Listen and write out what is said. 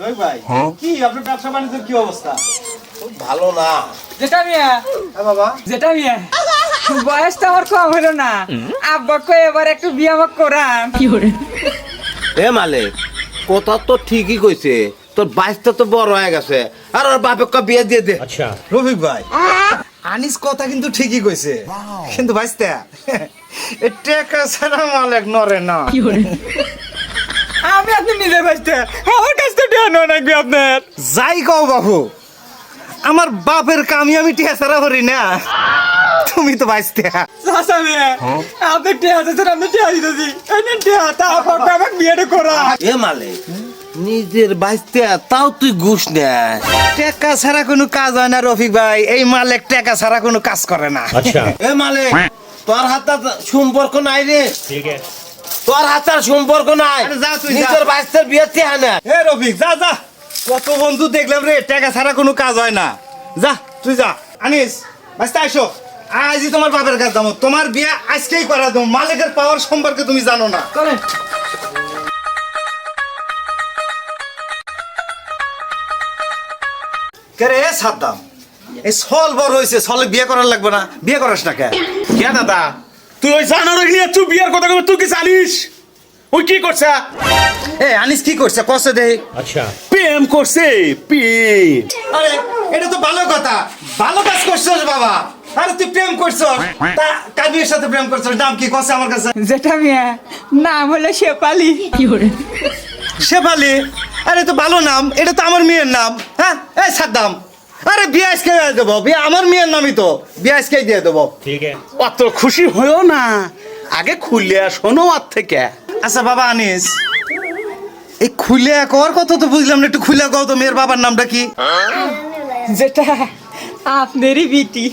রবি ভাই কি আপনার ব্যবসা বাণিজ্যের কি অবস্থা? খুব ভালো না। যেটা মিয়া হ্যাঁ বাবা, যেটা মিয়া বয়স তো আমার কম হলো না, আব্বাকে এবার একটু বিয়ে আমাকে করান। এ মালিক, কথা তো ঠিকই কইছে, তোর বাইশটা তো বড় হয়ে গেছে, আর ওর বাপকে বিয়ে দিয়ে দে। রফিক ভাই আনিস কথা কিন্তু ঠিকই কইছে, কিন্তু ভাইস্তা টাকা ছাড়া মালিক নরে না। আমি আপনি নিজে বাঁচতে আমার কাছ থেকে টিয়া নেওয়া লাগবে আপনার। যাই কও বাবু, আমার বাপের কামি আমি টিয়া ছাড়া করি না, তুমি তো ভাইস্তা। চাচা মিয়া আপনি টিয়া আছে আমি টিয়া দিতেছি, এই নিন টিয়া, তারপর আমাকে বিয়েটা করা। এ মালিক, নিজের বাইশটা তাও তুই ঘুষ নেয়। টাকা ছাড়া কোনো কাজ হয় না রফিক ভাই, এই মালিক টাকা ছাড়া কোনো কাজ করে না। এ মালিক, তোর হাতে সম্পর্ক নাই রে, তোর হাতে সম্পর্ক নাই। আরে যা তুই যা। নিজের বাইশটার বিয়ে চেয়ে না। এ রফিক যা যা, কত বন্ধু দেখলাম রে, টাকা ছাড়া কোনো কাজ হয় না। যা তুই যা। আনিস ভাইস্তা আইসো, আজই তোমার বাপের কাছে যাবো, তোমার বিয়ে আজকেই করা দেবো। মালিকের পাওয়ার সম্পর্কে তুমি জানো না। চলেন। কে রে সাদ্দাম, এই সল বড় হয়েছে, সলে বিয়ে করার লাগবে না, বিয়ে করাস না কে? কে দাদা, তুই ওই জানোয়ার নিয়ে তুই বিয়ার কথা কবে, তুই কি জানিস ওই কি করছে? এ আনিস কি করছে কষ্ট দেই? প্রেম করছে, প্রেম। আরে এটা তো ভালো কথা, ভালো কাজ করছস বাবা। আরে তুই প্রেম করছস, তা কাবির সাথে প্রেম করছস, নাম কি কছে আমার কাছে? যেটা মিয়া নাম হলো শেফালি। শেফালি? আরে তো ভালো নাম, এটা তো আমার মেয়ের নাম। হ্যাঁ এই সাদ্দাম, আরে বিয়ে আজকে দিয়ে দেবো, বিয়ে আমার মেয়ের নামই তো, বিয়ে আজকে দিয়ে দেবো। অত খুশি হয়েও না, আগে খুলে শোনো আর থেকে। আচ্ছা বাবা আনিস, এই খুলে কর কত তো বুঝলাম না, একটু খুলে কও তো মেয়ের বাবার নামটা কি? যেটা আপনারই বিটি।